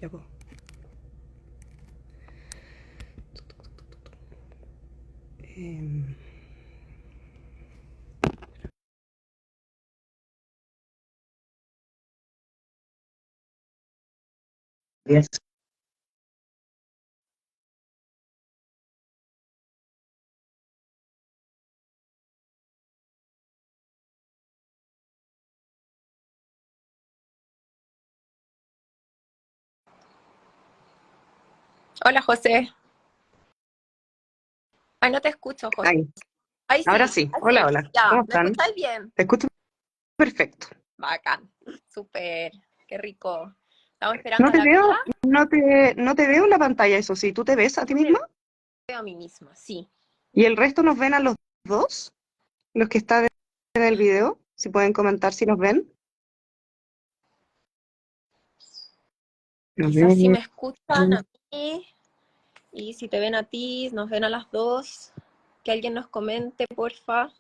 Ya pues. Yes. Hola, José. Ay, no te escucho, José. Ahí. Ay, Ahora sí, sí. ay, Hola, sí. hola. Ya, ¿Cómo ¿me están? escucháis bien? Te escucho perfecto. Bacán. Súper. Qué rico. Estamos No esperando a te la Pía. veo, no te veo en la pantalla, eso sí. ¿Tú te ves a ti misma? Veo a mí misma, sí. ¿Y el resto nos ven a los dos? Los que están en el video, si pueden comentar si nos ven. A Quizás si ver. me escuchan a mí y si te ven a ti, nos ven a las dos. Que alguien nos comente, porfa.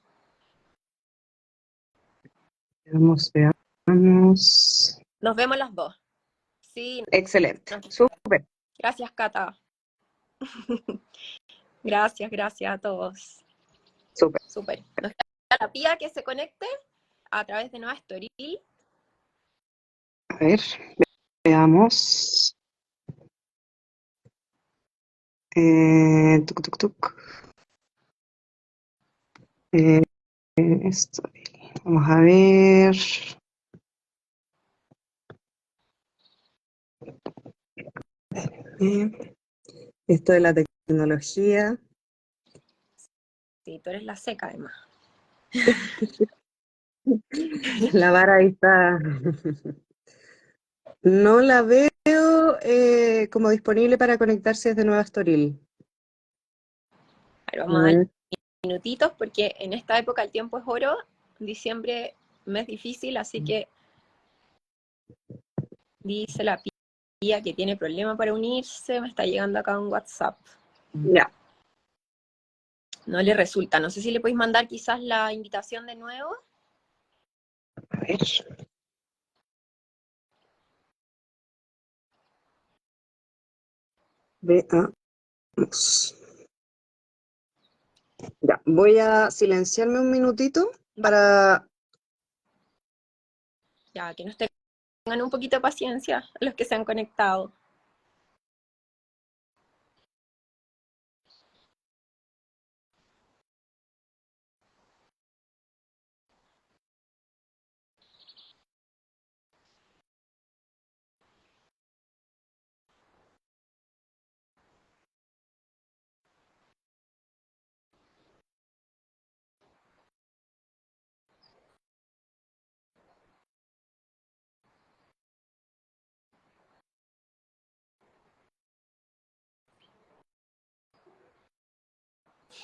Veamos, veamos. Nos vemos las dos. Sí, Excelente. nos- Súper. gracias, Cata. Gracias a todos. Súper. Súper. Nos queda la Pía que se conecte a través de Nueva Story. A ver, veamos. Tuc, tuc, tuc. Esto. Vamos a ver. Esto de la tecnología. Sí, tú eres la seca, además. La vara ahí está. No la veo como disponible para conectarse desde Nueva Estoril. A ver, A vamos a dar ver, minutitos porque en esta época el tiempo es oro. Diciembre, mes difícil, así que dice la Pía que tiene problema para unirse. Me está llegando acá un WhatsApp. ya. No le resulta. No sé si le podéis mandar quizás la invitación de nuevo. A ver. Veamos. Ya, voy a silenciarme un minutito para... Ya, que nos tengan un poquito de paciencia los que se han conectado.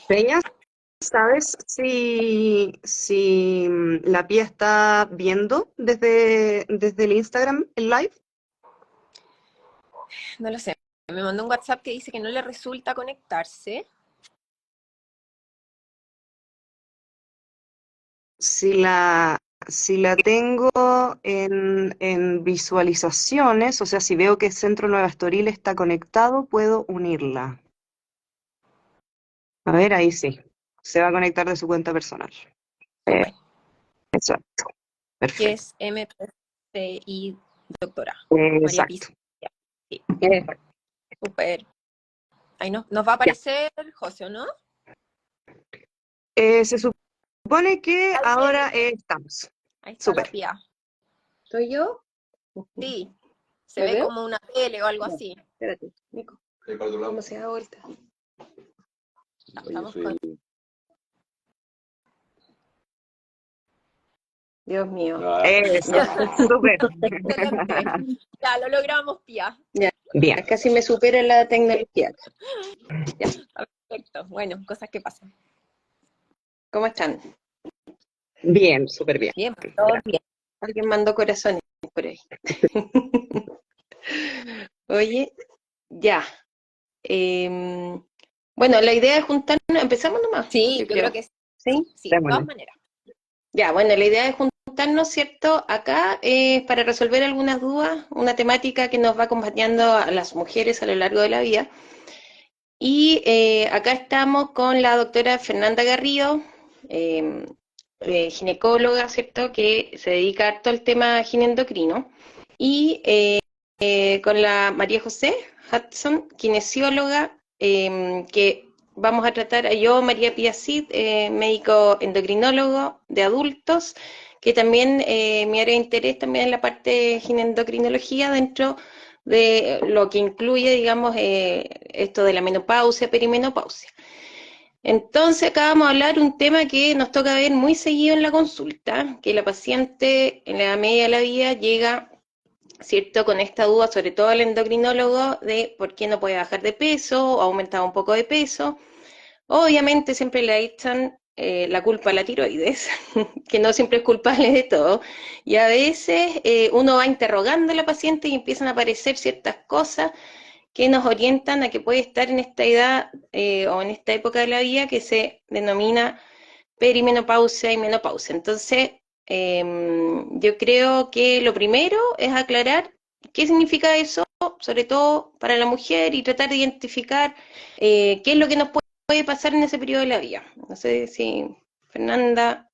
Peña, ¿sabes si la Pía está viendo desde el Instagram el live? No lo sé. Me mandó un WhatsApp que dice que no le resulta conectarse. Si la tengo en visualizaciones, o sea, si veo que Centro Nueva Estoril está conectado, puedo unirla. A ver, ahí sí. Se va a conectar de su cuenta personal. Súper. Exacto. Que Perfecto. es MPCI doctora. María Pizarro. Exacto. Sí, Exacto. súper. Ahí nos va a Ya. aparecer José, ¿o no? Se supone que Ahí ahora viene. estamos. Ahí está la Súper. Pía. ¿Soy yo? Sí, se ¿Me ve veo? como una tele o algo Ya, así. espérate, Nico. ¿Cómo se da vuelta? Ya, estamos con... Dios mío. Eso. Ya, Súper. Excelente. Ya, lo logramos, Pía. ya. Bien. Casi me supera la tecnología. Ya. Perfecto. Bueno, cosas que pasan. ¿Cómo están? Bien, súper bien. Bien, todo bien. Alguien mandó corazones por ahí. Oye, ya. Bueno, la idea es juntarnos. Empezamos nomás, Sí, yo yo creo creo. que sí. ¿Sí? Sí, de todas Démosle. maneras. Ya, bueno, la idea es juntarnos, ¿cierto? Acá para resolver algunas dudas, una temática que nos va acompañando a las mujeres a lo largo de la vida. Y acá estamos con la doctora Fernanda Garrido, eh, ginecóloga, ¿cierto? Que se dedica harto al tema ginendocrino. Y con la María José Hudson, kinesióloga, que vamos a tratar, yo, María Pía Cid, médico endocrinólogo de adultos, que también mi área de interés también es la parte de ginendocrinología dentro de lo que incluye, digamos, esto de la menopausia, perimenopausia. Entonces, acá vamos a hablar un tema que nos toca ver muy seguido en la consulta, que la paciente en la media de la vida llega, ¿cierto?, con esta duda, sobre todo el endocrinólogo, de por qué no puede bajar de peso o aumentar un poco de peso. Obviamente siempre le echan la culpa a la tiroides, que no siempre es culpable de todo, y a veces uno va interrogando a la paciente y empiezan a aparecer ciertas cosas que nos orientan a que puede estar en esta edad o en esta época de la vida que se denomina perimenopausia y menopausia. Entonces, yo creo que lo primero es aclarar qué significa eso, sobre todo para la mujer, y tratar de identificar qué es lo que nos puede pasar en ese periodo de la vida. No sé si Fernanda,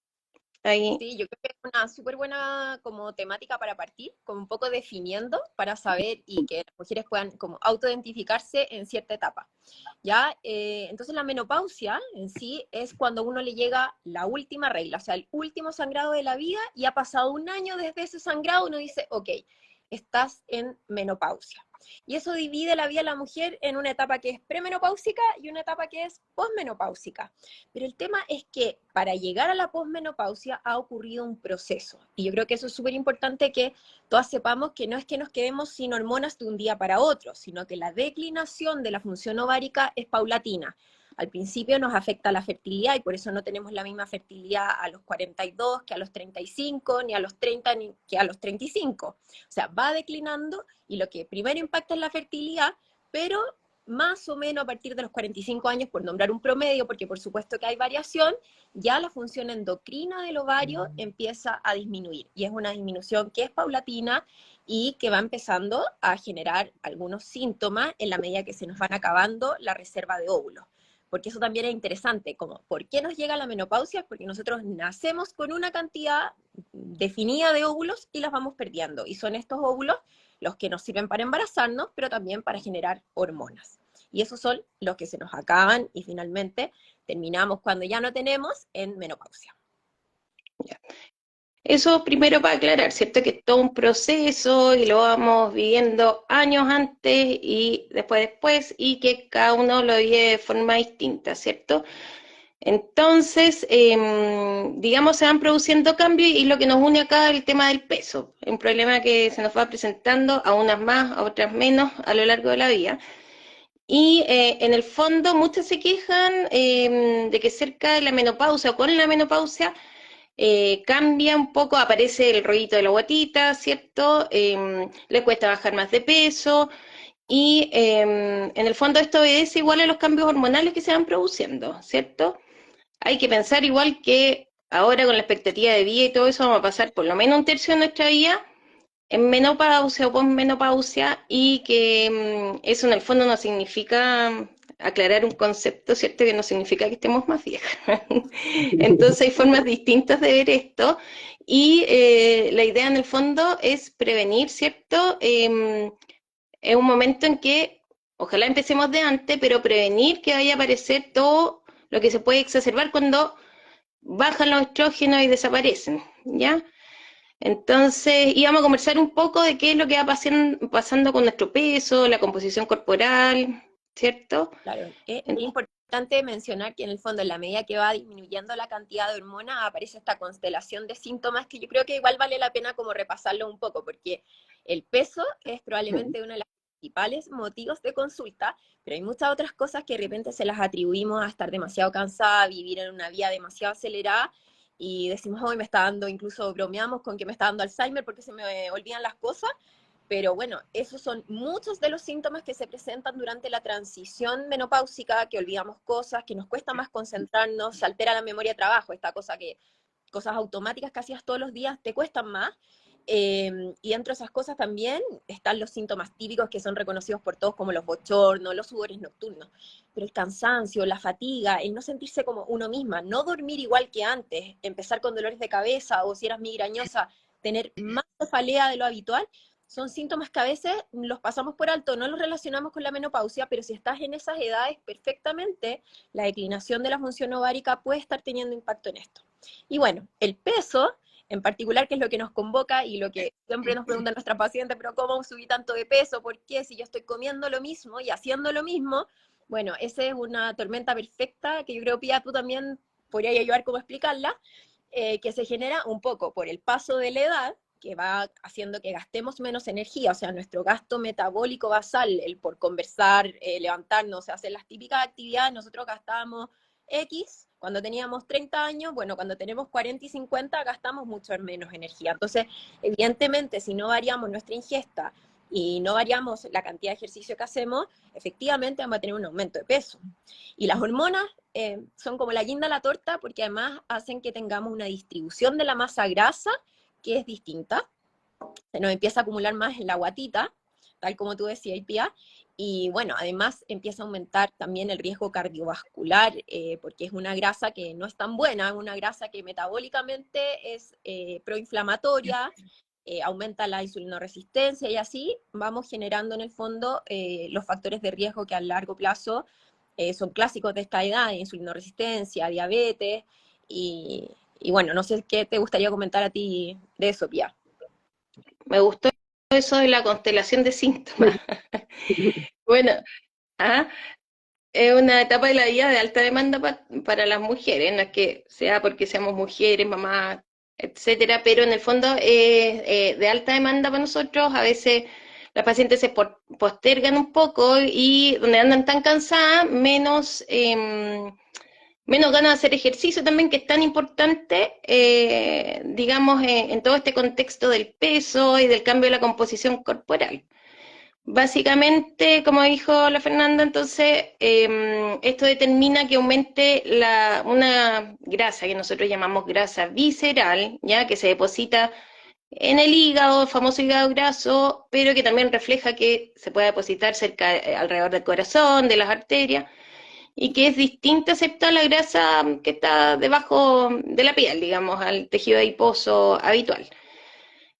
ahí. Sí, yo creo que es una súper buena como temática para partir, como un poco definiendo para saber y que las mujeres puedan como autoidentificarse en cierta etapa. ¿Ya? Entonces la menopausia en sí es cuando uno le llega la última regla, o sea, el último sangrado de la vida y ha pasado un año desde ese sangrado, uno dice, ok, estás en menopausia. Y eso divide la vida de la mujer en una etapa que es premenopáusica y una etapa que es posmenopáusica. Pero el tema es que para llegar a la posmenopausia ha ocurrido un proceso. Y yo creo que eso es súper importante que todas sepamos que no es que nos quedemos sin hormonas de un día para otro, sino que la declinación de la función ovárica es paulatina. Al principio nos afecta la fertilidad y por eso no tenemos la misma fertilidad a los 42 que a los 35, ni a los 30 ni que a los 35. O sea, va declinando y lo que primero impacta es la fertilidad, pero más o menos a partir de los 45 años, por nombrar un promedio, porque por supuesto que hay variación, ya la función endocrina del ovario empieza a disminuir. Y es una disminución que es paulatina y que va empezando a generar algunos síntomas en la medida que se nos van acabando la reserva de óvulos. Porque eso también es interesante, como ¿por qué nos llega la menopausia? Porque nosotros nacemos con una cantidad definida de óvulos y las vamos perdiendo. Y son estos óvulos los que nos sirven para embarazarnos, pero también para generar hormonas. Y esos son los que se nos acaban y finalmente terminamos cuando ya no tenemos en menopausia. Eso primero para aclarar, ¿cierto? Que es todo un proceso y lo vamos viviendo años antes y después, y que cada uno lo vive de forma distinta, ¿cierto? Entonces, digamos, se van produciendo cambios y lo que nos une acá es el tema del peso, un problema que se nos va presentando a unas más, a otras menos a lo largo de la vida. Y en el fondo muchas se quejan de que cerca de la menopausia o con la menopausia cambia un poco, aparece el rollito de la guatita, ¿cierto? Le cuesta bajar más de peso y en el fondo esto obedece igual a los cambios hormonales que se van produciendo, ¿cierto? Hay que pensar igual que ahora con la expectativa de vida y todo eso vamos a pasar por lo menos un tercio de nuestra vida en menopausia o posmenopausia y que eso en el fondo no significa aclarar un concepto, ¿cierto? Que no significa que estemos más viejas. Entonces hay formas distintas de ver esto y la idea en el fondo es prevenir, ¿cierto? Es un momento en que ojalá empecemos de antes, pero prevenir que vaya a aparecer todo lo que se puede exacerbar cuando bajan los estrógenos y desaparecen, ¿ya? Entonces, íbamos a conversar un poco de qué es lo que va pasando con nuestro peso, la composición corporal, ¿cierto? Claro, es importante mencionar que en el fondo, en la medida que va disminuyendo la cantidad de hormonas, aparece esta constelación de síntomas que yo creo que igual vale la pena como repasarlo un poco, porque el peso es probablemente uno de los principales motivos de consulta, pero hay muchas otras cosas que de repente se las atribuimos a estar demasiado cansada, a vivir en una vía demasiado acelerada, y decimos, hoy me está dando, incluso bromeamos con que me está dando Alzheimer porque se me olvidan las cosas, pero bueno, esos son muchos de los síntomas que se presentan durante la transición menopáusica, que olvidamos cosas, que nos cuesta más concentrarnos, se altera la memoria de trabajo, esta cosa que cosas automáticas que hacías todos los días te cuestan más. Y dentro de esas cosas también están los síntomas típicos que son reconocidos por todos, como los bochornos, los sudores nocturnos. Pero el cansancio, la fatiga, el no sentirse como uno misma, no dormir igual que antes, empezar con dolores de cabeza, o si eras migrañosa, tener más cefalea de lo habitual, son síntomas que a veces los pasamos por alto, no los relacionamos con la menopausia, pero si estás en esas edades, perfectamente la declinación de la función ovárica puede estar teniendo impacto en esto. Y bueno, el peso en particular, que es lo que nos convoca y lo que siempre nos preguntan nuestras pacientes, pero ¿cómo subí tanto de peso? ¿Por qué? Si yo estoy comiendo lo mismo y haciendo lo mismo. Bueno, esa es una tormenta perfecta que yo creo, Pía, tú también podrías ayudar cómo explicarla, que se genera un poco por el paso de la edad, que va haciendo que gastemos menos energía, o sea, nuestro gasto metabólico basal, el por conversar, levantarnos, o sea, hacer las típicas actividades, nosotros gastamos X, cuando teníamos 30 años, bueno, cuando tenemos 40 y 50 gastamos mucho menos energía. Entonces, evidentemente, si no variamos nuestra ingesta y no variamos la cantidad de ejercicio que hacemos, efectivamente vamos a tener un aumento de peso. Y las hormonas son como la guinda a la torta porque además hacen que tengamos una distribución de la masa grasa que es distinta. Se nos empieza a acumular más en la guatita, tal como tú decías, Pia, y bueno, además empieza a aumentar también el riesgo cardiovascular, porque es una grasa que no es tan buena, es una grasa que metabólicamente es proinflamatoria, aumenta la insulinoresistencia y así vamos generando en el fondo los factores de riesgo que a largo plazo son clásicos de esta edad, insulinoresistencia, diabetes, y bueno, no sé qué te gustaría comentar a ti de eso, Pia. Me gustó eso de la constelación de síntomas. Bueno, ah, es una etapa de la vida de alta demanda para las mujeres, no es que sea porque seamos mujeres, mamás, etcétera, pero en el fondo es de alta demanda para nosotros. A veces las pacientes se postergan un poco y donde andan tan cansadas, menos ganas de hacer ejercicio también, que es tan importante, digamos, en todo este contexto del peso y del cambio de la composición corporal. Básicamente, como dijo la Fernanda, entonces, esto determina que aumente una grasa que nosotros llamamos grasa visceral, ya que se deposita en el hígado, el famoso hígado graso, pero que también refleja que se puede depositar cerca, alrededor del corazón, de las arterias, y que es distinta excepto a la grasa que está debajo de la piel, digamos, al tejido adiposo habitual.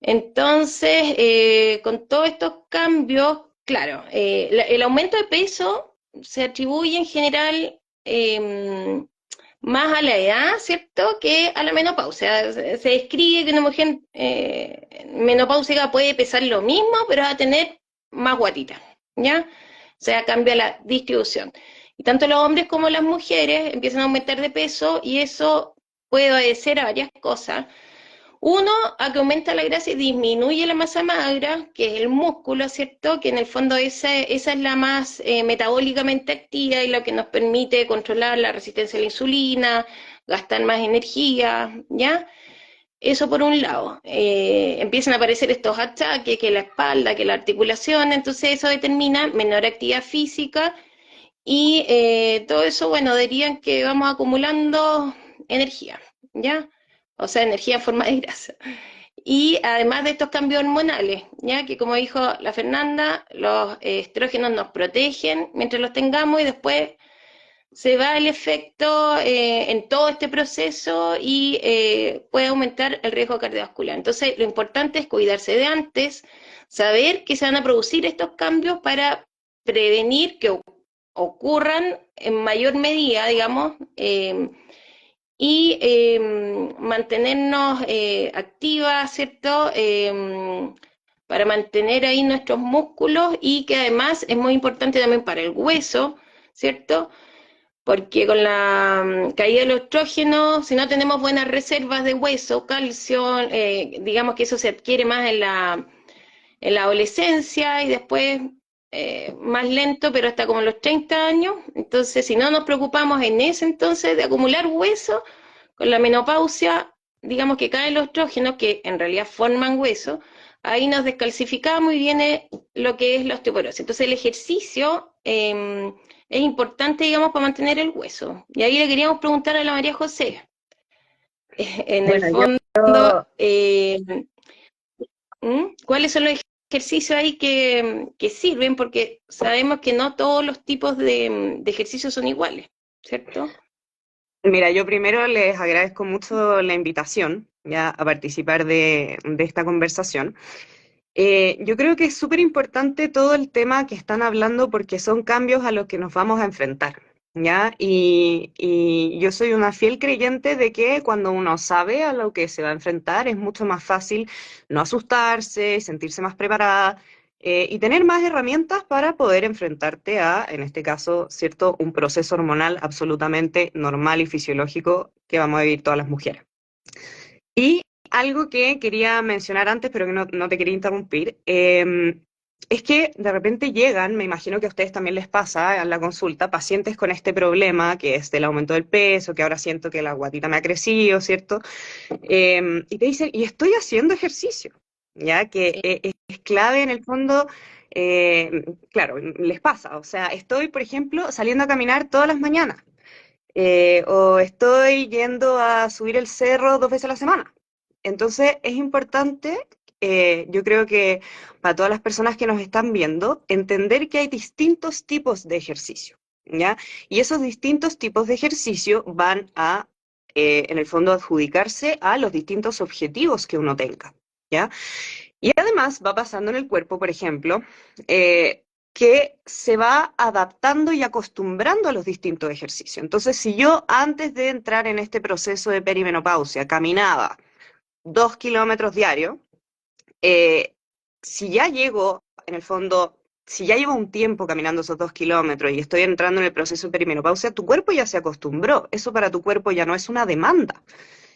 Entonces, con todos estos cambios, claro, el aumento de peso se atribuye en general más a la edad, ¿cierto?, que a la menopausia. Se describe que una mujer menopáusica puede pesar lo mismo, pero va a tener más guatita, ¿ya? O sea, cambia la distribución. Y tanto los hombres como las mujeres empiezan a aumentar de peso y eso puede obedecer a varias cosas. Uno, a que aumenta la grasa y disminuye la masa magra, que es el músculo, ¿cierto? Que en el fondo esa es la más metabólicamente activa y lo que nos permite controlar la resistencia a la insulina, gastar más energía, ¿ya? Eso por un lado. Empiezan a aparecer estos achaques, que la espalda, que la articulación, entonces eso determina menor actividad física y todo eso, bueno, dirían que vamos acumulando energía, ¿ya? O sea, energía en forma de grasa. Y además de estos cambios hormonales, ya que como dijo la Fernanda, los estrógenos nos protegen mientras los tengamos y después se va el efecto en todo este proceso y puede aumentar el riesgo cardiovascular. Entonces, lo importante es cuidarse de antes, saber que se van a producir estos cambios para prevenir que ocurran en mayor medida, digamos, y mantenernos activas, ¿cierto? Para mantener ahí nuestros músculos y que además es muy importante también para el hueso, ¿cierto? Porque con la caída de los estrógenos, si no tenemos buenas reservas de hueso, calcio, digamos que eso se adquiere más en la adolescencia y después más lento, pero hasta como los 30 años. Entonces, si no nos preocupamos en ese entonces de acumular hueso, con la menopausia, digamos que caen los estrógenos, que en realidad forman hueso, ahí nos descalcificamos y viene lo que es la osteoporosis. Entonces, el ejercicio es importante, digamos, para mantener el hueso. Y ahí le queríamos preguntar a la María José. En el Bueno, yo, fondo, ¿cuáles son los ejercicios ahí que sirven? Porque sabemos que no todos los tipos de ejercicios son iguales, ¿cierto? mira, yo primero les agradezco mucho la invitación ya a participar de esta conversación. Yo creo que es súper importante todo el tema que están hablando porque son cambios a los que nos vamos a enfrentar, ¿ya? Y yo soy una fiel creyente de que cuando uno sabe a lo que se va a enfrentar es mucho más fácil no asustarse, sentirse más preparada y tener más herramientas para poder enfrentarte a, en este caso, ¿cierto? Un proceso hormonal absolutamente normal y fisiológico que vamos a vivir todas las mujeres. Y algo que quería mencionar antes, pero que no te quería interrumpir, es que de repente llegan, me imagino que a ustedes también les pasa en la consulta, pacientes con este problema, que es del aumento del peso, que ahora siento que la guatita me ha crecido, ¿cierto? Y te dicen, y estoy haciendo ejercicio, ¿ya? Que Sí. es clave en el fondo, claro, les pasa, o sea, estoy, por ejemplo, saliendo a caminar todas las mañanas. O estoy yendo a subir el cerro 2 veces a la semana. Entonces es importante, yo creo que para todas las personas que nos están viendo, entender que hay distintos tipos de ejercicio, ¿ya? Y esos distintos tipos de ejercicio van a, en el fondo, adjudicarse a los distintos objetivos que uno tenga, ¿ya? Y además va pasando en el cuerpo, por ejemplo, que se va adaptando y acostumbrando a los distintos ejercicios. Entonces, si yo antes de entrar en este proceso de perimenopausia caminaba 2 kilómetros diarios, eh, si ya llego, en el fondo, si ya llevo un tiempo caminando esos 2 kilómetros y estoy entrando en el proceso de perimenopausia, tu cuerpo ya se acostumbró. Eso para tu cuerpo ya no es una demanda,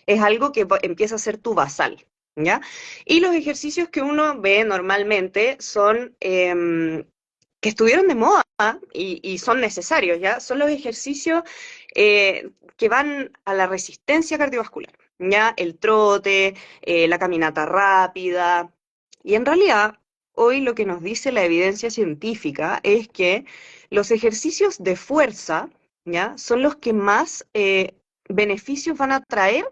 es algo que empieza a ser tu basal, ¿ya? Y los ejercicios que uno ve normalmente son que estuvieron de moda y son necesarios, ¿ya? Son los ejercicios que van a la resistencia cardiovascular, ¿ya? El trote, la caminata rápida. Y en realidad, hoy lo que nos dice la evidencia científica es que los ejercicios de fuerza, ¿ya? Son los que más beneficios van a traer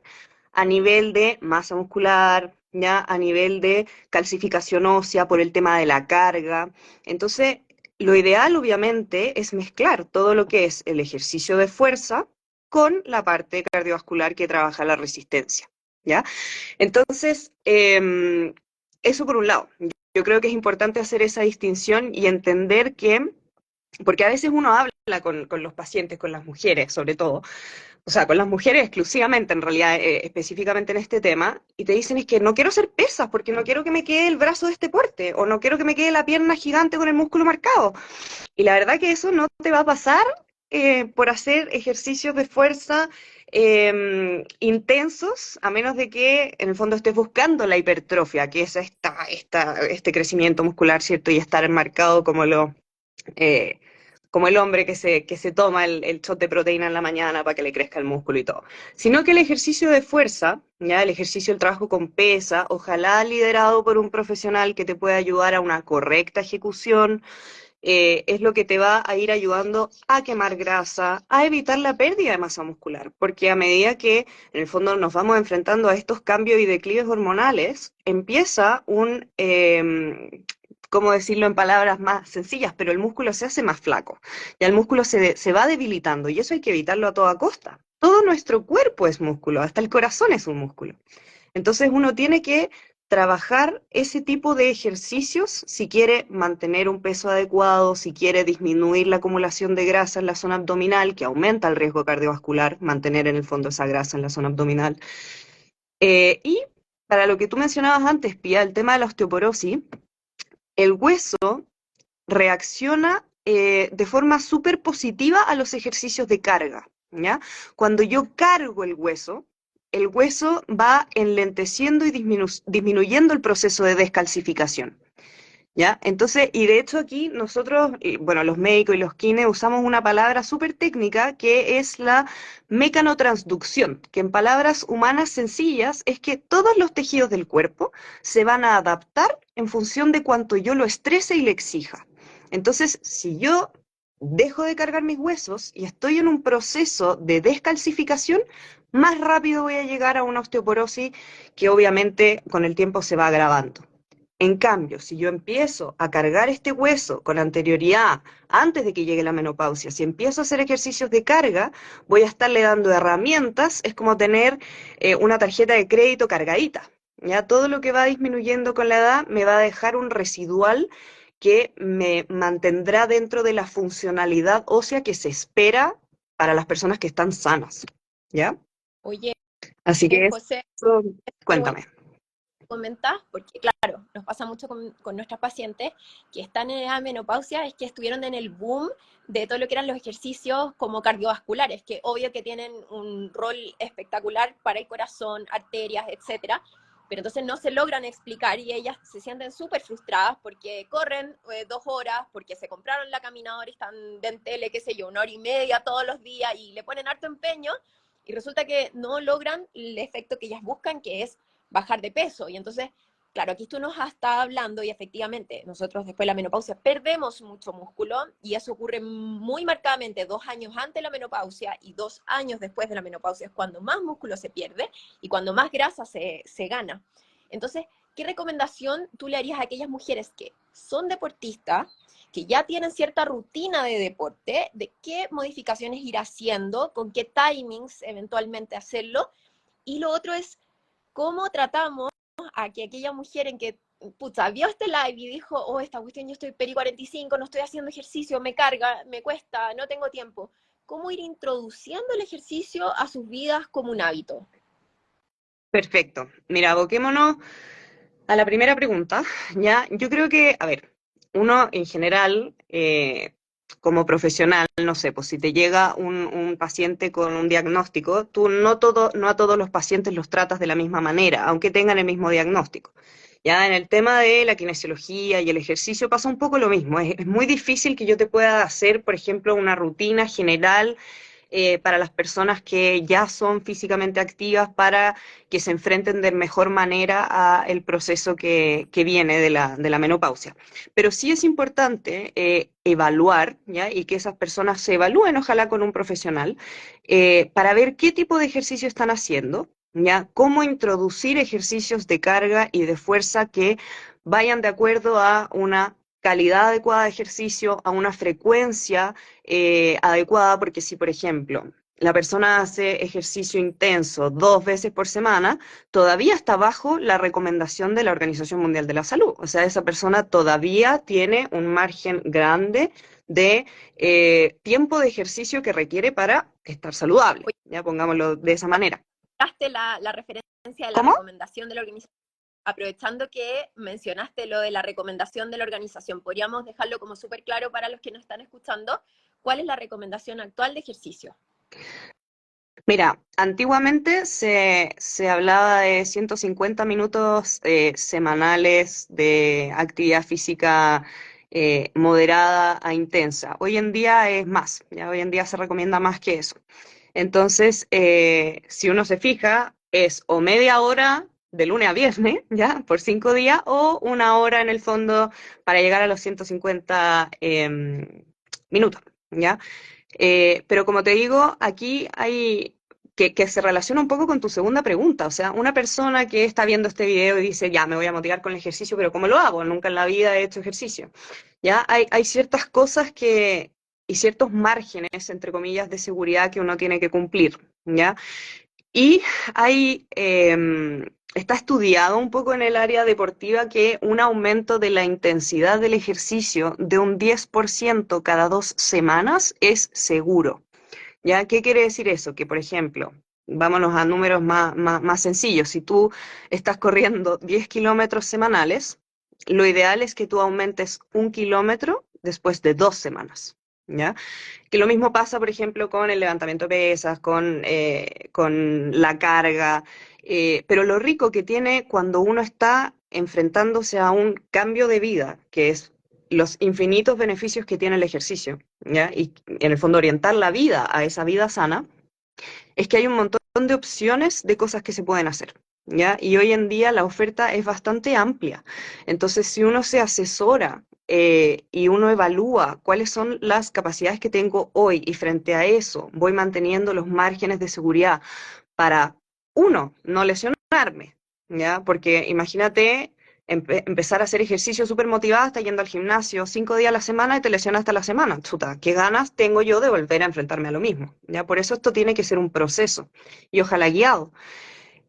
a nivel de masa muscular, ¿ya? A nivel de calcificación ósea por el tema de la carga. Entonces, lo ideal, obviamente, es mezclar todo lo que es el ejercicio de fuerza con la parte cardiovascular que trabaja la resistencia, ¿ya? Entonces, eso por un lado. Yo creo que es importante hacer esa distinción y entender que, porque a veces uno habla con los pacientes, con las mujeres sobre todo, o sea, con las mujeres exclusivamente, en realidad, específicamente en este tema, y te dicen es que no quiero hacer pesas porque no quiero que me quede el brazo de este porte, o no quiero que me quede la pierna gigante con el músculo marcado. Y la verdad que eso no te va a pasar por hacer ejercicios de fuerza intensos, a menos de que en el fondo estés buscando la hipertrofia, que es este crecimiento muscular, ¿cierto? Y estar enmarcado eh, como el hombre que se toma el shot de proteína en la mañana para que le crezca el músculo y todo, sino que el ejercicio de fuerza, ya el ejercicio del trabajo con pesa, ojalá liderado por un profesional que te pueda ayudar a una correcta ejecución, es lo que te va a ir ayudando a quemar grasa, a evitar la pérdida de masa muscular, porque a medida que en el fondo nos vamos enfrentando a estos cambios y declives hormonales, empieza ¿cómo decirlo en palabras más sencillas? Pero el músculo se hace más flaco, ya el músculo se va debilitando y eso hay que evitarlo a toda costa. Todo nuestro cuerpo es músculo, hasta el corazón es un músculo. Entonces uno tiene que trabajar ese tipo de ejercicios si quiere mantener un peso adecuado, si quiere disminuir la acumulación de grasa en la zona abdominal, que aumenta el riesgo cardiovascular, mantener en el fondo esa grasa en la zona abdominal. Y para lo que tú mencionabas antes, Pia, el tema de la osteoporosis, el hueso reacciona de forma súper positiva a los ejercicios de carga, ¿ya? Cuando yo cargo el hueso va enlenteciendo y disminuyendo el proceso de descalcificación, ¿ya? Entonces, y de hecho aquí nosotros, bueno, los médicos y los kines usamos una palabra súper técnica que es la mecanotransducción, que en palabras humanas sencillas es que todos los tejidos del cuerpo se van a adaptar en función de cuánto yo lo estrese y le exija. Entonces, si yo dejo de cargar mis huesos y estoy en un proceso de descalcificación, más rápido voy a llegar a una osteoporosis que obviamente con el tiempo se va agravando. En cambio, si yo empiezo a cargar este hueso con anterioridad, antes de que llegue la menopausia, si empiezo a hacer ejercicios de carga, voy a estarle dando herramientas, es como tener una tarjeta de crédito cargadita. Ya todo lo que va disminuyendo con la edad me va a dejar un residual que me mantendrá dentro de la funcionalidad ósea que se espera para las personas que están sanas. ¿Ya? Oye, Así que José, eso, qué bueno cuéntame. comentar, porque claro, nos pasa mucho con nuestras pacientes que están en edad de menopausia, es que estuvieron en el boom de todo lo que eran los ejercicios como cardiovasculares, que obvio que tienen un rol espectacular para el corazón, arterias, etcétera, pero entonces no se logran explicar y ellas se sienten súper frustradas porque corren 2 horas, porque se compraron la caminadora y están en tele, qué sé yo, 1 hora y media todos los días y le ponen harto empeño y resulta que no logran el efecto que ellas buscan, que es bajar de peso. Y entonces, claro, aquí tú nos has estado hablando y efectivamente nosotros después de la menopausia perdemos mucho músculo y eso ocurre muy marcadamente 2 años antes de la menopausia y 2 años después de la menopausia es cuando más músculo se pierde y cuando más grasa se gana. Entonces, ¿qué recomendación tú le harías a aquellas mujeres que son deportistas, que ya tienen cierta rutina de deporte, de qué modificaciones ir haciendo, con qué timings eventualmente hacerlo? Y lo otro es, ¿cómo tratamos a que aquella mujer en que, puta, vio este live y dijo, oh, esta cuestión, yo estoy peri 45, no estoy haciendo ejercicio, me carga, me cuesta, no tengo tiempo? ¿Cómo ir introduciendo el ejercicio a sus vidas como un hábito? Perfecto. Mira, aboquémonos a la primera pregunta. Ya, yo creo que, a ver, uno en general, como profesional, no sé, pues si te llega un paciente con un diagnóstico, tú no a todos los pacientes los tratas de la misma manera, aunque tengan el mismo diagnóstico. Ya en el tema de la kinesiología y el ejercicio pasa un poco lo mismo. Es muy difícil que yo te pueda hacer, por ejemplo, una rutina general para las personas que ya son físicamente activas para que se enfrenten de mejor manera a el proceso que viene de la menopausia. Pero sí es importante evaluar, ¿ya? Y que esas personas se evalúen, ojalá con un profesional, para ver qué tipo de ejercicio están haciendo, ¿ya? Cómo introducir ejercicios de carga y de fuerza que vayan de acuerdo a una calidad adecuada de ejercicio, a una frecuencia adecuada, porque si, por ejemplo, la persona hace ejercicio intenso 2 veces por semana, todavía está bajo la recomendación de la Organización Mundial de la Salud. O sea, esa persona todavía tiene un margen grande de tiempo de ejercicio que requiere para estar saludable. Oye, Ya pongámoslo de esa manera. daste la referencia de la ¿Cómo? recomendación de la organización. Aprovechando que mencionaste lo de la recomendación de la organización, podríamos dejarlo como súper claro para los que nos están escuchando. ¿Cuál es la recomendación actual de ejercicio? Mira, antiguamente se hablaba de 150 minutos semanales de actividad física moderada a intensa. Hoy en día es más, ya hoy en día se recomienda más que eso. Entonces, si uno se fija, es o media hora de lunes a viernes, ya, por 5 días, o una hora en el fondo para llegar a los 150 minutos, ¿ya? Pero como te digo, aquí hay que se relaciona un poco con tu segunda pregunta. O sea, una persona que está viendo este video y dice, ya, me voy a motivar con el ejercicio, pero ¿cómo lo hago? Nunca en la vida he hecho ejercicio. Ya hay ciertas cosas y ciertos márgenes, entre comillas, de seguridad que uno tiene que cumplir, ¿ya? Y está estudiado un poco en el área deportiva que un aumento de la intensidad del ejercicio de un 10% cada 2 semanas es seguro. ¿Ya? ¿Qué quiere decir eso? Que, por ejemplo, vámonos a números más sencillos. Si tú estás corriendo 10 kilómetros semanales, lo ideal es que tú aumentes 1 kilómetro después de 2 semanas. ¿Ya? Que lo mismo pasa, por ejemplo, con el levantamiento de pesas, con la carga, pero lo rico que tiene cuando uno está enfrentándose a un cambio de vida, que es los infinitos beneficios que tiene el ejercicio, ¿ya? Y en el fondo orientar la vida a esa vida sana, es que hay un montón de opciones de cosas que se pueden hacer. ¿ya? Y hoy en día la oferta es bastante amplia. Entonces, si uno se asesora y uno evalúa cuáles son las capacidades que tengo hoy y frente a eso voy manteniendo los márgenes de seguridad para, uno, no lesionarme, ¿ya? Porque imagínate empezar a hacer ejercicio súper motivada, estás yendo al gimnasio 5 días a la semana y te lesionas hasta la semana. Chuta, ¿qué ganas tengo yo de volver a enfrentarme a lo mismo? ¿Ya? Por eso esto tiene que ser un proceso y ojalá guiado.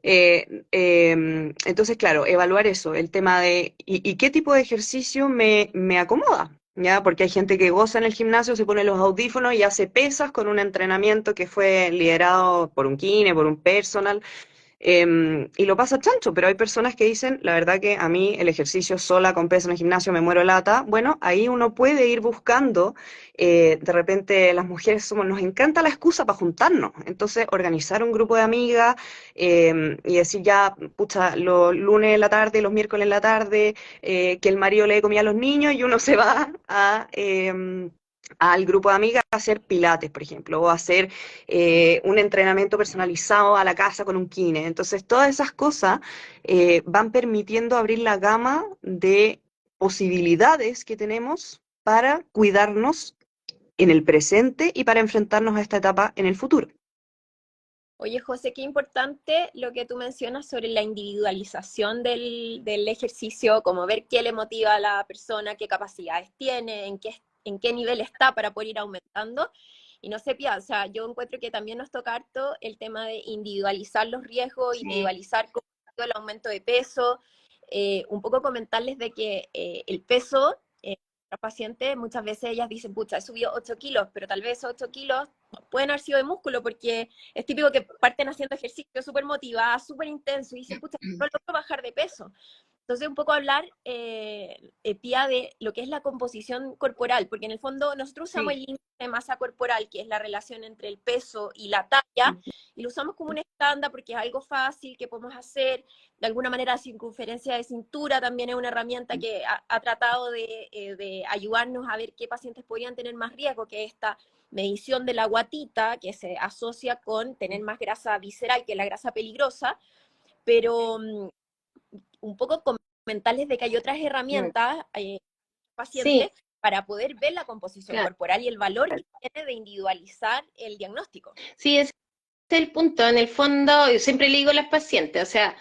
Entonces, claro, evaluar eso, el tema de y qué tipo de ejercicio me acomoda, ¿ya? Porque hay gente que goza en el gimnasio, se pone los audífonos y hace pesas con un entrenamiento que fue liderado por un kine, por un personal, y lo pasa chancho, pero hay personas que dicen, la verdad que a mí el ejercicio sola con peso en el gimnasio me muero de lata. Bueno, ahí uno puede ir buscando, de repente las mujeres somos, nos encanta la excusa para juntarnos, entonces organizar un grupo de amigas y decir ya, pucha, los lunes en la tarde, los miércoles en la tarde, que el marido le dé comida a los niños y uno se va al grupo de amigas a hacer pilates, por ejemplo, o a hacer un entrenamiento personalizado a la casa con un kine. Entonces, todas esas cosas van permitiendo abrir la gama de posibilidades que tenemos para cuidarnos en el presente y para enfrentarnos a esta etapa en el futuro. Oye, José, qué importante lo que tú mencionas sobre la individualización del ejercicio, como ver qué le motiva a la persona, qué capacidades tiene, en qué nivel está para poder ir aumentando. Y no se pierda, o sea, yo encuentro que también nos toca harto el tema de individualizar los riesgos, Sí. individualizar cómo ha sido el aumento de peso, un poco comentarles de que el peso, las pacientes muchas veces ellas dicen, pucha, he subido 8 kilos, pero tal vez esos 8 kilos pueden haber sido de músculo, porque es típico que parten haciendo ejercicio súper motivadas, súper intenso, y dicen, pucha, no logro bajar de peso. Entonces, un poco hablar, Pía, de lo que es la composición corporal, porque en el fondo nosotros usamos Sí. el índice de masa corporal, que es la relación entre el peso y la talla, y lo usamos como un estándar porque es algo fácil que podemos hacer. De alguna manera, la circunferencia de cintura también es una herramienta que ha tratado de ayudarnos a ver qué pacientes podrían tener más riesgo, que esta medición de la guatita, que se asocia con tener más grasa visceral, que es la grasa peligrosa, pero un poco comentarles de que hay otras herramientas Sí, pacientes para poder ver la composición claro. corporal y el valor que tiene de individualizar el diagnóstico. Sí, ese es el punto. En el fondo, yo siempre le digo a las pacientes, o sea,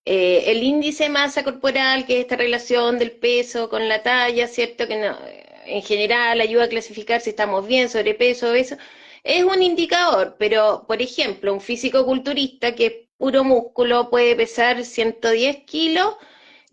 el índice de masa corporal, que es esta relación del peso con la talla, ¿cierto? Que no, en general ayuda a clasificar si estamos bien, sobrepeso, obeso, es un indicador, pero por ejemplo, un físico-culturista que es puro músculo puede pesar 110 kilos,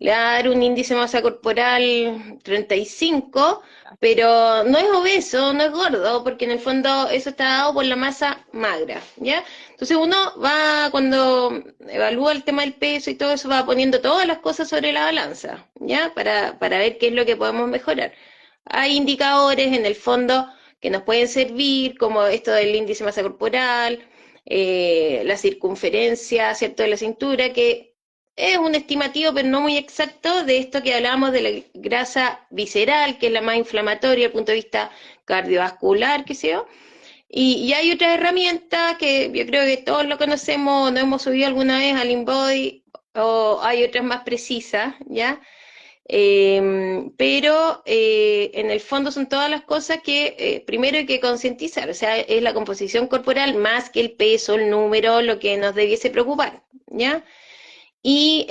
le va a dar un índice de masa corporal 35, pero no es obeso, no es gordo, porque en el fondo eso está dado por la masa magra, ¿ya? Entonces uno va, cuando evalúa el tema del peso y todo eso, va poniendo todas las cosas sobre la balanza, ¿ya? Para ver qué es lo que podemos mejorar. Hay indicadores en el fondo que nos pueden servir, como esto del índice de masa corporal, la circunferencia, ¿cierto?, de la cintura, que es un estimativo, pero no muy exacto, de esto que hablábamos de la grasa visceral, que es la más inflamatoria desde el punto de vista cardiovascular, qué sé yo. Y hay otras herramientas que yo creo que todos lo conocemos, nos hemos subido alguna vez al InBody, o hay otras más precisas, ¿ya? Pero en el fondo son todas las cosas que primero hay que concientizar, o sea, es la composición corporal más que el peso, el número, lo que nos debiese preocupar, ¿ya? Y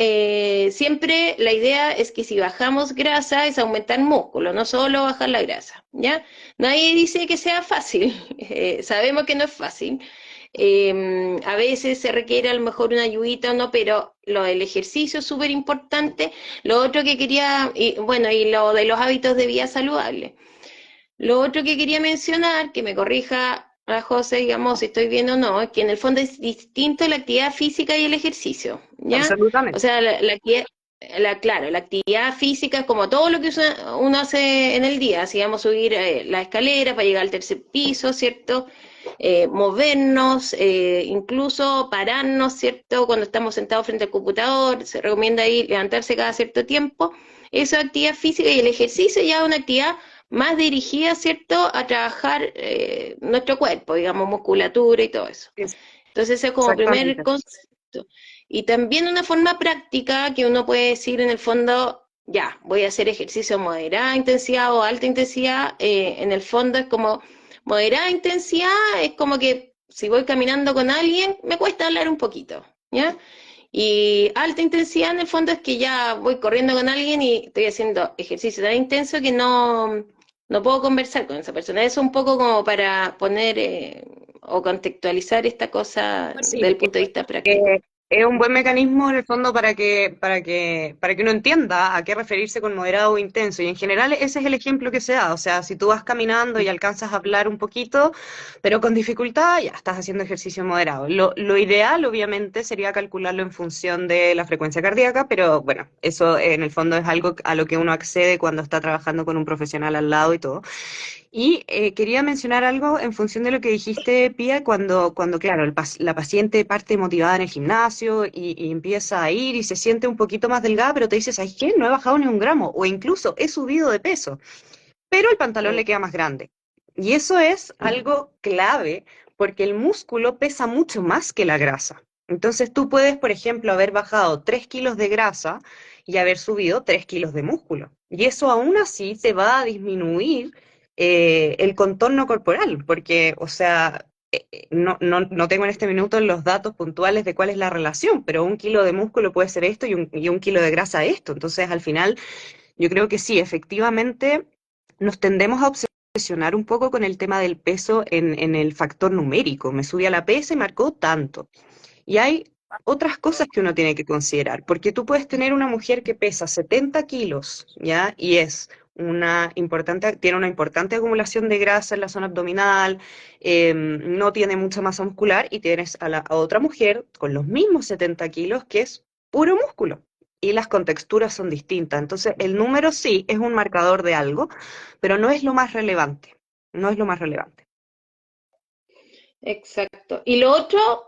siempre la idea es que si bajamos grasa es aumentar músculo, no solo bajar la grasa, ¿ya? Nadie dice que sea fácil, sabemos que no es fácil. A veces se requiere a lo mejor una ayudita o no, pero lo del ejercicio es súper importante. Lo otro que quería, y, bueno, y lo de los hábitos de vida saludable. Lo otro que quería mencionar, que me corrija a José, digamos, si estoy bien o no, es que en el fondo es distinto la actividad física y el ejercicio, ¿ya? O Absolutamente. sea, claro, la actividad física es como todo lo que uno hace en el día, si vamos a subir la escalera para llegar al tercer piso, ¿cierto? Movernos, incluso pararnos, ¿cierto? Cuando estamos sentados frente al computador, se recomienda ahí levantarse cada cierto tiempo. Eso es actividad física y el ejercicio ya es una actividad más dirigida, ¿cierto?, a trabajar nuestro cuerpo, digamos, musculatura y todo eso. Entonces, ese es como primer Exactamente. Exacto. Y también una forma práctica que uno puede decir en el fondo, ya, voy a hacer ejercicio moderada intensidad o alta intensidad, en el fondo es como moderada intensidad, es como que si voy caminando con alguien, me cuesta hablar un poquito, ¿ya? Y alta intensidad en el fondo es que ya voy corriendo con alguien y estoy haciendo ejercicio tan intenso que no puedo conversar con esa persona. Eso un poco como para poner o contextualizar esta cosa Sí, desde el punto de vista práctico. eh, es un buen mecanismo en el fondo para que uno entienda a qué referirse con moderado o intenso. Y en general ese es el ejemplo que se da. O sea, si tú vas caminando y alcanzas a hablar un poquito, pero con dificultad, ya estás haciendo ejercicio moderado. Lo ideal, obviamente, sería calcularlo en función de la frecuencia cardíaca, pero bueno, eso en el fondo es algo a lo que uno accede cuando está trabajando con un profesional al lado y todo. Y quería mencionar algo en función de lo que dijiste, Pía, cuando claro, la paciente parte motivada en el gimnasio y empieza a ir y se siente un poquito más delgada, pero te dices, ¿sabes qué? No he bajado ni un gramo, o incluso he subido de peso, pero el pantalón le queda más grande. Y eso es algo clave porque el músculo pesa mucho más que la grasa. Entonces tú puedes, por ejemplo, haber bajado 3 kilos de grasa y haber subido 3 kilos de músculo. Y eso aún así te va a disminuir el contorno corporal, porque, o sea, no tengo en este minuto los datos puntuales de cuál es la relación, pero 1 kilo de músculo puede ser esto y un kilo de grasa esto. Entonces, al final, yo creo que sí, efectivamente nos tendemos a obsesionar un poco con el tema del peso en el factor numérico. Me subí a la pesa y marcó tanto. Y hay otras cosas que uno tiene que considerar, porque tú puedes tener una mujer que pesa 70 kilos, ¿ya? Y es tiene una importante acumulación de grasa en la zona abdominal, no tiene mucha masa muscular, y tienes a otra mujer con los mismos 70 kilos que es puro músculo. Y las contexturas son distintas. Entonces, el número sí es un marcador de algo, pero no es lo más relevante. No es lo más relevante. Exacto. Y lo otro,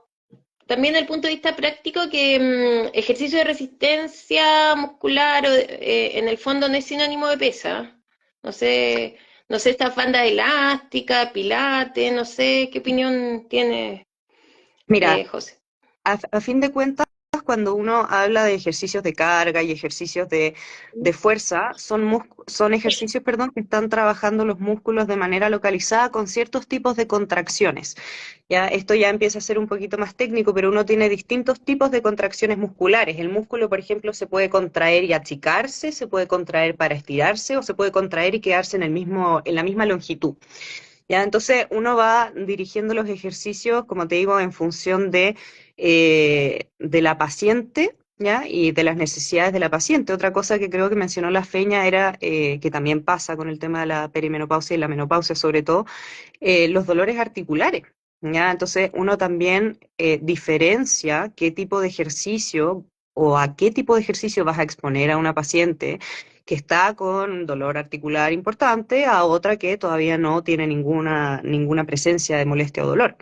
también desde el punto de vista práctico, que ejercicio de resistencia muscular en el fondo no es sinónimo de pesa. No sé, no sé estas bandas elásticas, pilates, no sé qué opinión tiene Mira, José. a fin de cuentas, cuando uno habla de ejercicios de carga y ejercicios de fuerza, son ejercicios, perdón, que están trabajando los músculos de manera localizada con ciertos tipos de contracciones. Ya, esto ya empieza a ser un poquito más técnico, pero uno tiene distintos tipos de contracciones musculares. El músculo, por ejemplo, se puede contraer y achicarse, se puede contraer para estirarse o se puede contraer y quedarse en la misma longitud. ¿Ya? Entonces uno va dirigiendo los ejercicios, como te digo, en función de la paciente, ¿ya? Y de las necesidades de la paciente. Otra cosa que creo que mencionó la Feña era que también pasa con el tema de la perimenopausia y la menopausia, sobre todo, los dolores articulares. ¿Ya? Entonces uno también diferencia qué tipo de ejercicio o a qué tipo de ejercicio vas a exponer a una paciente que está con dolor articular importante a otra que todavía no tiene ninguna presencia de molestia o dolor,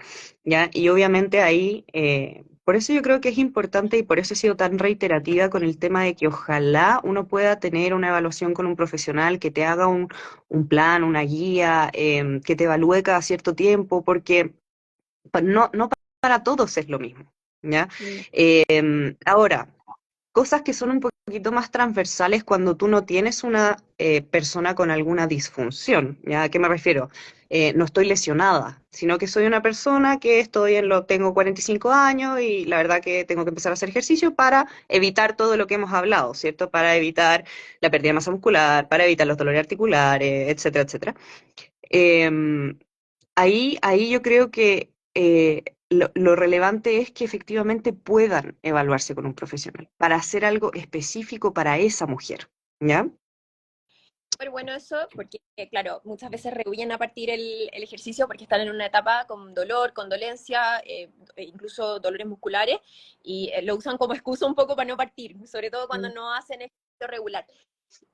¿ya? Y obviamente ahí, por eso yo creo que es importante y por eso he sido tan reiterativa con el tema de que ojalá uno pueda tener una evaluación con un profesional que te haga un plan, una guía, que te evalúe cada cierto tiempo, porque no para todos es lo mismo, ¿ya? Mm. Ahora, cosas que son un poquito más transversales cuando tú no tienes una persona con alguna disfunción. ¿Ya? ¿A qué me refiero? No estoy lesionada, sino que soy una persona que tengo 45 años y la verdad que tengo que empezar a hacer ejercicio para evitar todo lo que hemos hablado, ¿cierto? Para evitar la pérdida de masa muscular, para evitar los dolores articulares, etcétera, etcétera. Em, ahí yo creo que lo relevante es que efectivamente puedan evaluarse con un profesional para hacer algo específico para esa mujer, ¿ya? Súper bueno eso, porque claro, muchas veces rehuyen a partir el ejercicio porque están en una etapa con dolor, con dolencia, e incluso dolores musculares, y lo usan como excusa un poco para no partir, sobre todo cuando Mm. no hacen ejercicio regular.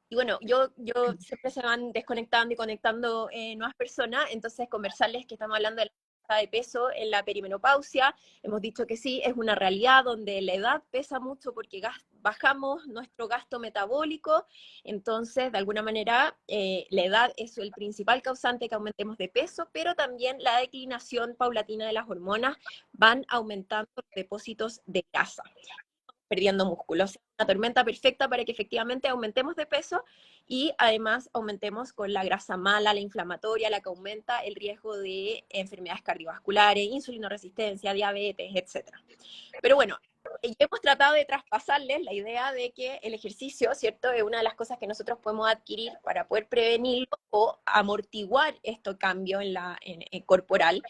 Y bueno, yo siempre se van desconectando y conectando nuevas personas, entonces conversarles que estamos hablando de la baja de peso en la perimenopausia, hemos dicho que sí, es una realidad donde la edad pesa mucho porque bajamos nuestro gasto metabólico, entonces de alguna manera la edad es el principal causante que aumentemos de peso, pero también la declinación paulatina de las hormonas van aumentando los depósitos de grasa, perdiendo músculos. Una tormenta perfecta para que efectivamente aumentemos de peso y además aumentemos con la grasa mala, la inflamatoria, la que aumenta el riesgo de enfermedades cardiovasculares, insulinoresistencia, diabetes, etc. Pero bueno, hemos tratado de traspasarles la idea de que el ejercicio, ¿cierto?, es una de las cosas que nosotros podemos adquirir para poder prevenirlo o amortiguar este cambio en corporal.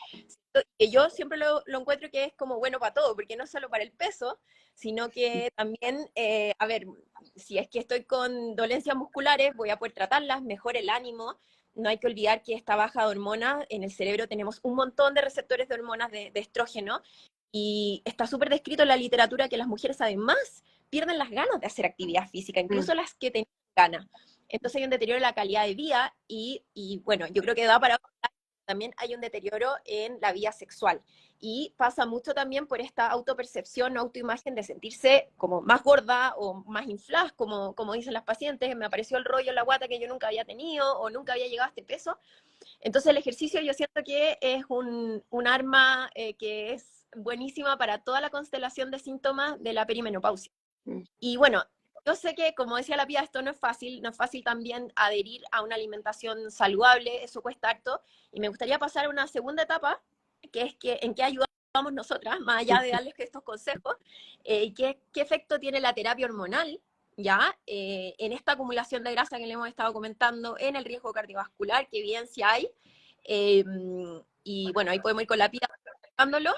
Que yo siempre lo encuentro que es como bueno para todo, porque no solo para el peso, sino que también, a ver, si es que estoy con dolencias musculares, voy a poder tratarlas, mejor el ánimo. No hay que olvidar que esta baja de hormonas, en el cerebro tenemos un montón de receptores de hormonas de estrógeno, y está súper descrito en la literatura que las mujeres además pierden las ganas de hacer actividad física, incluso las que tenían ganas. Entonces hay un deterioro en la calidad de vida y bueno, yo creo que da para también hay un deterioro en la vida sexual. Y pasa mucho también por esta autopercepción o autoimagen de sentirse como más gorda o más inflada, como dicen las pacientes, me apareció el rollo en la guata que yo nunca había tenido o nunca había llegado a este peso. Entonces el ejercicio yo siento que es un arma que es buenísima para toda la constelación de síntomas de la perimenopausia. Y bueno, yo sé que, como decía la Pía, esto no es fácil también adherir a una alimentación saludable, eso cuesta harto, y me gustaría pasar a una segunda etapa, que es en qué ayudamos nosotras, más allá de darles estos consejos, y qué efecto tiene la terapia hormonal, ya, en esta acumulación de grasa que le hemos estado comentando, en el riesgo cardiovascular, que evidencia hay, y bueno, ahí podemos ir con la Pía hablándolo.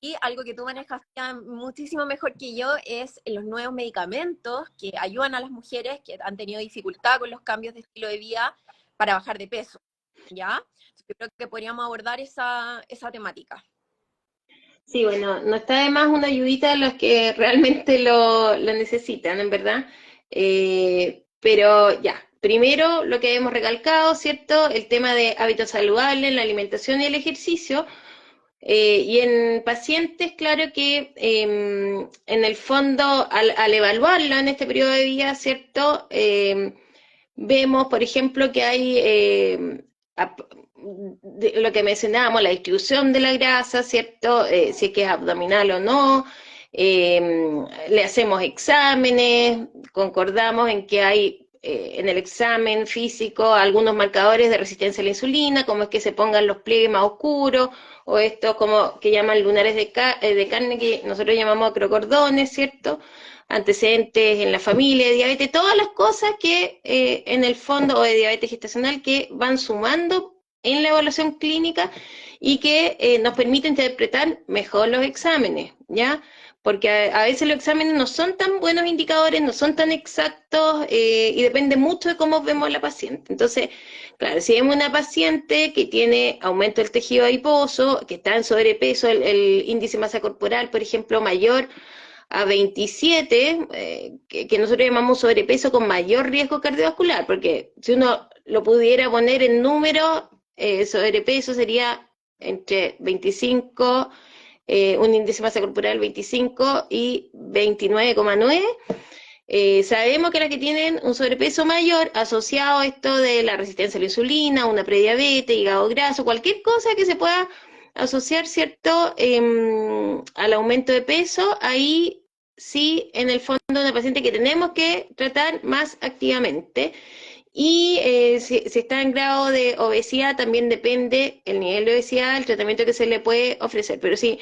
Y algo que tú manejas ya muchísimo mejor que yo es los nuevos medicamentos que ayudan a las mujeres que han tenido dificultad con los cambios de estilo de vida para bajar de peso, ¿ya? Yo creo que podríamos abordar esa temática. Sí, bueno, no está de más una ayudita a los que realmente lo necesitan, en verdad. Pero ya, primero lo que hemos recalcado, ¿cierto? El tema de hábitos saludables, la alimentación y el ejercicio. Y en pacientes, claro que en el fondo, al evaluarlo en este periodo de vida, ¿cierto? Vemos, por ejemplo, que hay lo que mencionábamos, la distribución de la grasa, ¿cierto? Si es que es abdominal o no. Le hacemos exámenes, concordamos en que hay en el examen físico algunos marcadores de resistencia a la insulina, como es que se pongan los pliegues más oscuros, o estos como que llaman lunares de carne, que nosotros llamamos acrocordones, ¿cierto? Antecedentes en la familia de diabetes, todas las cosas que en el fondo, o de diabetes gestacional, que van sumando en la evaluación clínica y que nos permite interpretar mejor los exámenes, ¿ya? Porque a veces los exámenes no son tan buenos indicadores, no son tan exactos y depende mucho de cómo vemos a la paciente. Entonces, claro, si vemos una paciente que tiene aumento del tejido adiposo, que está en sobrepeso, el índice de masa corporal, por ejemplo, mayor a 27, que nosotros llamamos sobrepeso con mayor riesgo cardiovascular, porque si uno lo pudiera poner en números, sobrepeso sería entre 25, un índice de masa corporal 25 y 29,9. Sabemos que las que tienen un sobrepeso mayor, asociado a esto de la resistencia a la insulina, una prediabetes, hígado graso, cualquier cosa que se pueda asociar, ¿cierto?, al aumento de peso, ahí sí, en el fondo, una paciente que tenemos que tratar más activamente. Y si está en grado de obesidad, también depende el nivel de obesidad, el tratamiento que se le puede ofrecer. Pero si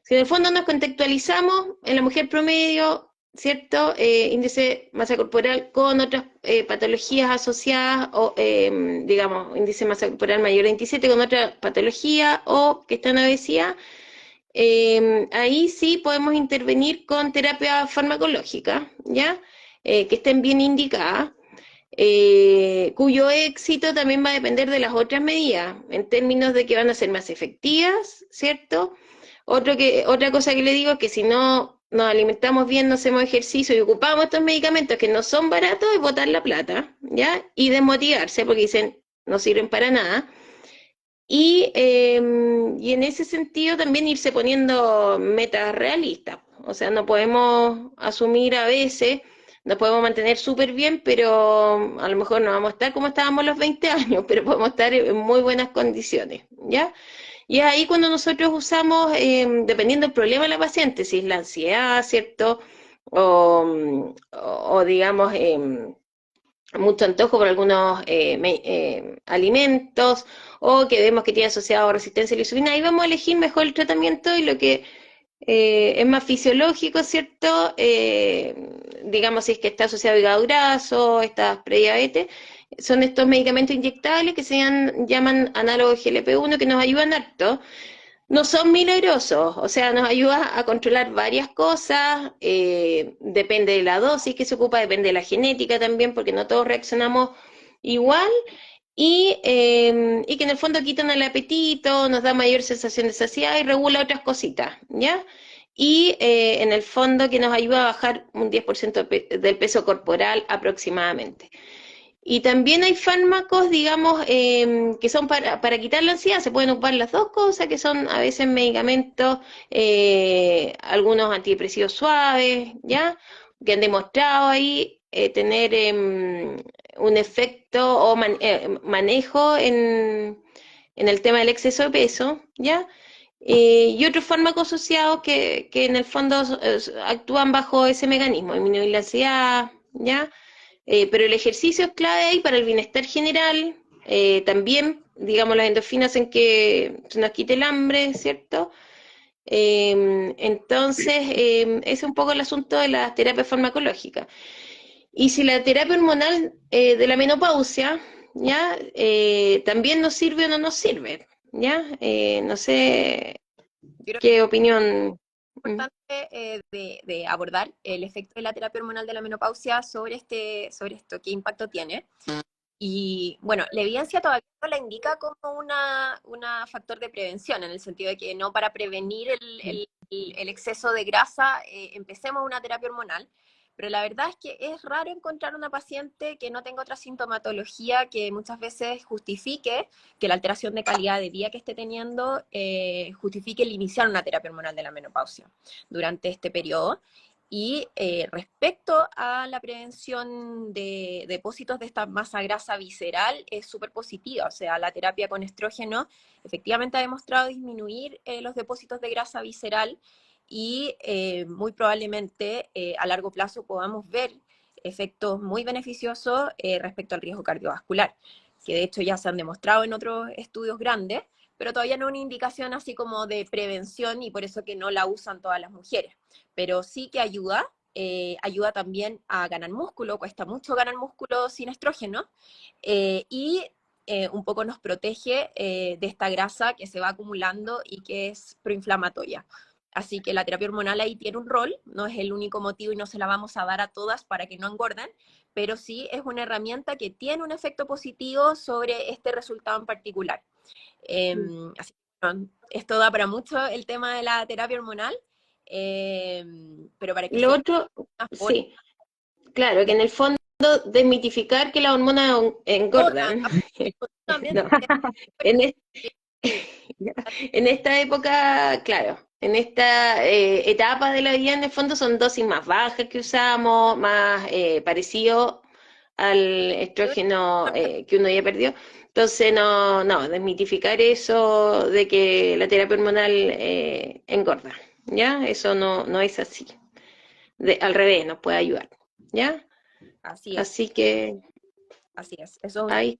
en el fondo nos contextualizamos en la mujer promedio, ¿cierto? Índice de masa corporal con otras patologías asociadas, o digamos, índice de masa corporal mayor a 27 con otra patología o que está en obesidad, ahí sí podemos intervenir con terapia farmacológica, ¿ya? Que estén bien indicadas, cuyo éxito también va a depender de las otras medidas, en términos de que van a ser más efectivas, ¿cierto? Otra cosa que le digo es que si no nos alimentamos bien, no hacemos ejercicio y ocupamos estos medicamentos que no son baratos, es botar la plata, ¿ya? Y desmotivarse porque dicen no sirven para nada. Y en ese sentido también irse poniendo metas realistas. O sea, no podemos asumir a veces, nos podemos mantener súper bien, pero a lo mejor no vamos a estar como estábamos a los 20 años, pero podemos estar en muy buenas condiciones, ¿ya? Y es ahí cuando nosotros usamos, dependiendo del problema de la paciente, si es la ansiedad, ¿cierto? O digamos, mucho antojo por algunos alimentos, o que vemos que tiene asociado resistencia a la insulina, ahí vamos a elegir mejor el tratamiento y lo que es más fisiológico, ¿cierto? Digamos, si es que está asociado a hígado graso, estas prediabetes, son estos medicamentos inyectables que llaman análogos GLP-1 que nos ayudan harto. No son milagrosos, o sea, nos ayuda a controlar varias cosas, depende de la dosis que se ocupa, depende de la genética también, porque no todos reaccionamos igual, y que en el fondo quitan el apetito, nos da mayor sensación de saciedad y regula otras cositas, ¿ya? Y en el fondo que nos ayuda a bajar un 10% del peso corporal aproximadamente. Y también hay fármacos, digamos, que son para quitar la ansiedad. Se pueden ocupar las dos cosas, que son a veces medicamentos, algunos antidepresivos suaves, ¿ya? Que han demostrado ahí tener un efecto o manejo en el tema del exceso de peso, ¿ya? Y otros fármacos asociados que en el fondo actúan bajo ese mecanismo, disminuir la ansiedad, ¿ya? Pero el ejercicio es clave ahí para el bienestar general, también, digamos, las endorfinas en que se nos quite el hambre, ¿cierto? Entonces, es un poco el asunto de las terapias farmacológicas. Y si la terapia hormonal de la menopausia, ¿ya? También nos sirve o no nos sirve, ¿ya? No sé Yo creo que qué opinión. es importante de abordar el efecto de la terapia hormonal de la menopausia sobre esto, qué impacto tiene. Y bueno, la evidencia todavía no la indica como una factor de prevención, en el sentido de que no para prevenir el exceso de grasa empecemos una terapia hormonal, pero la verdad es que es raro encontrar una paciente que no tenga otra sintomatología que muchas veces justifique que la alteración de calidad de vida que esté teniendo justifique el iniciar una terapia hormonal de la menopausia durante este periodo. Y respecto a la prevención de depósitos de esta masa grasa visceral, es súper positiva. O sea, la terapia con estrógeno efectivamente ha demostrado disminuir los depósitos de grasa visceral y muy probablemente a largo plazo podamos ver efectos muy beneficiosos respecto al riesgo cardiovascular, que de hecho ya se han demostrado en otros estudios grandes, pero todavía no una indicación así como de prevención y por eso que no la usan todas las mujeres, pero sí que ayuda, ayuda también a ganar músculo, cuesta mucho ganar músculo sin estrógeno, y un poco nos protege de esta grasa que se va acumulando y que es proinflamatoria. Así que la terapia hormonal ahí tiene un rol, no es el único motivo y no se la vamos a dar a todas para que no engorden, pero sí es una herramienta que tiene un efecto positivo sobre este resultado en particular. Así que bueno, esto da para mucho el tema de la terapia hormonal, pero para que Lo se otro, por sí, claro, que en el fondo desmitificar que las hormonas toda, engordan. absolutamente. No, en, es- en esta época, claro, en esta etapa de la vida, en el fondo son dosis más bajas que usamos, más parecido al estrógeno que uno ya perdió. Entonces, no, desmitificar eso de que la terapia hormonal engorda, ¿ya? Eso no es así. Al revés, nos puede ayudar, ¿ya? Así es, Así que así es. Eso es ahí,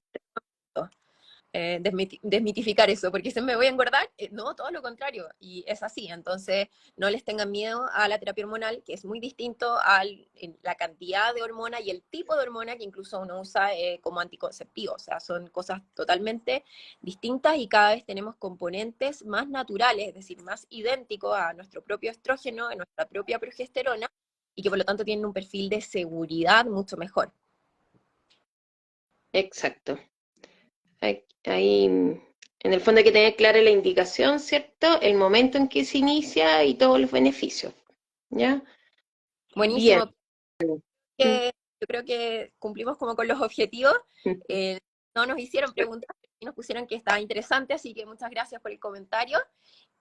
desmitificar eso, porque se me voy a engordar, no, todo lo contrario, y es así, entonces no les tengan miedo a la terapia hormonal, que es muy distinto a la cantidad de hormona y el tipo de hormona que incluso uno usa como anticonceptivo, o sea, son cosas totalmente distintas y cada vez tenemos componentes más naturales, es decir, más idénticos a nuestro propio estrógeno, a nuestra propia progesterona, y que por lo tanto tienen un perfil de seguridad mucho mejor. exacto. Ahí, en el fondo hay que tener clara la indicación, ¿cierto? El momento en que se inicia y todos los beneficios, ¿ya? Bien. Buenísimo. Yo creo que cumplimos como con los objetivos. No nos hicieron preguntas, y nos pusieron que estaba interesante, así que muchas gracias por el comentario.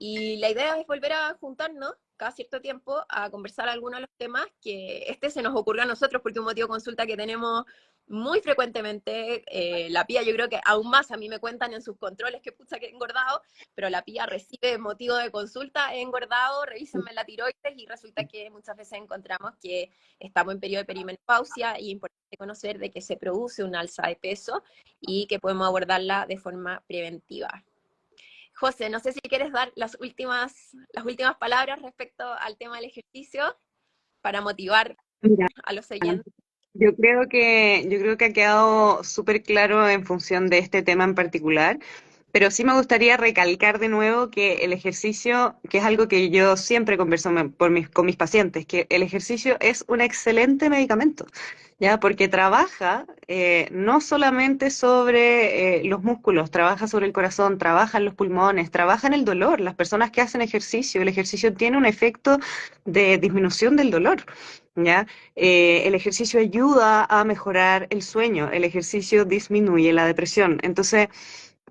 Y la idea es volver a juntarnos cada cierto tiempo a conversar algunos de los temas que se nos ocurrió a nosotros, porque un motivo de consulta que tenemos muy frecuentemente, la Pía yo creo que aún más, a mí me cuentan en sus controles que pucha que he engordado, pero la Pía recibe motivo de consulta, he engordado, revísenme la tiroides, y resulta que muchas veces encontramos que estamos en periodo de perimenopausia, y es importante conocer de que se produce un alza de peso y que podemos abordarla de forma preventiva. José, no sé si quieres dar las últimas palabras respecto al tema del ejercicio para motivar Mira, a los oyentes. yo creo que ha quedado súper claro en función de este tema en particular, pero sí me gustaría recalcar de nuevo que el ejercicio, que es algo que yo siempre converso con mis pacientes, que el ejercicio es un excelente medicamento, ¿ya? Porque trabaja no solamente sobre los músculos, trabaja sobre el corazón, trabaja en los pulmones, trabaja en el dolor. Las personas que hacen ejercicio, el ejercicio tiene un efecto de disminución del dolor, ¿ya? El ejercicio ayuda a mejorar el sueño, el ejercicio disminuye la depresión. Entonces,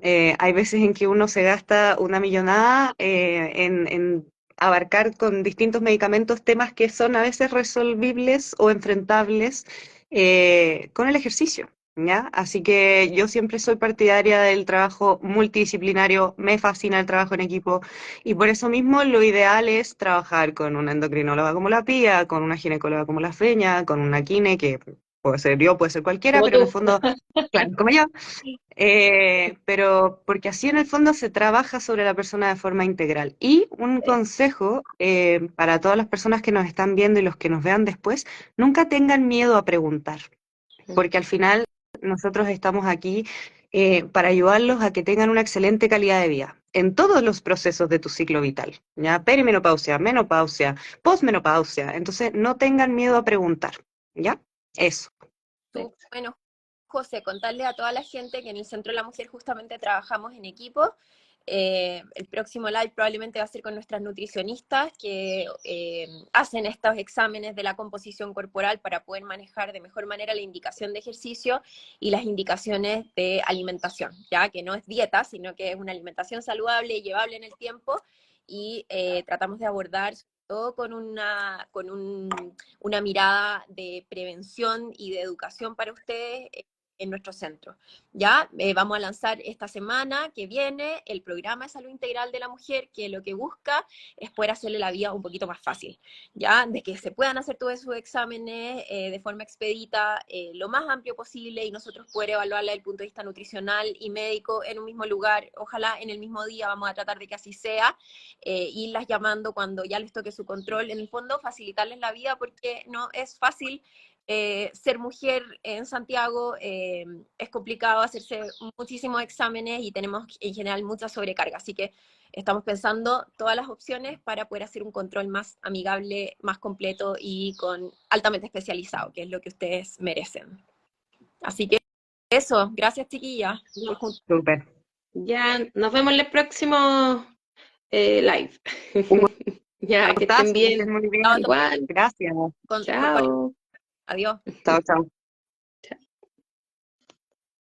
hay veces en que uno se gasta una millonada en abarcar con distintos medicamentos temas que son a veces resolvibles o enfrentables con el ejercicio, ¿ya? Así que yo siempre soy partidaria del trabajo multidisciplinario, me fascina el trabajo en equipo, y por eso mismo lo ideal es trabajar con una endocrinóloga como la Pía, con una ginecóloga como la Feña, con una kine, que puede ser yo, puede ser cualquiera, Como pero en el tú. fondo, claro, como yo. Pero porque así en el fondo se trabaja sobre la persona de forma integral. Y un consejo para todas las personas que nos están viendo y los que nos vean después: nunca tengan miedo a preguntar, porque al final nosotros estamos aquí para ayudarlos a que tengan una excelente calidad de vida en todos los procesos de tu ciclo vital, ¿ya? Perimenopausia, menopausia, posmenopausia. Entonces, no tengan miedo a preguntar, ¿ya? Eso. Bueno, José, contarle a toda la gente que en el Centro de la Mujer justamente trabajamos en equipo. El próximo live probablemente va a ser con nuestras nutricionistas que hacen estos exámenes de la composición corporal para poder manejar de mejor manera la indicación de ejercicio y las indicaciones de alimentación, ya que no es dieta, sino que es una alimentación saludable y llevable en el tiempo, y tratamos de abordar todo con una mirada de prevención y de educación para ustedes en nuestro centro. Ya vamos a lanzar esta semana que viene el programa de salud integral de la mujer, que lo que busca es poder hacerle la vida un poquito más fácil, ya de que se puedan hacer todos sus exámenes de forma expedita, lo más amplio posible, y nosotros poder evaluarla desde el punto de vista nutricional y médico en un mismo lugar, ojalá en el mismo día. Vamos a tratar de que así sea, irlas llamando cuando ya les toque su control, en el fondo facilitarles la vida, porque no es fácil ser mujer en Santiago, es complicado hacerse muchísimos exámenes y tenemos en general mucha sobrecarga, así que estamos pensando todas las opciones para poder hacer un control más amigable, más completo y altamente especializado, que es lo que ustedes merecen. Así que eso, gracias chiquillas por juntarnos. Súper. Ya, nos vemos en el próximo live. Un Ya, que estén gustazo, que estén bien. muy bien. Chao, Igual. Gracias. por Chao. adiós. Chao, chao.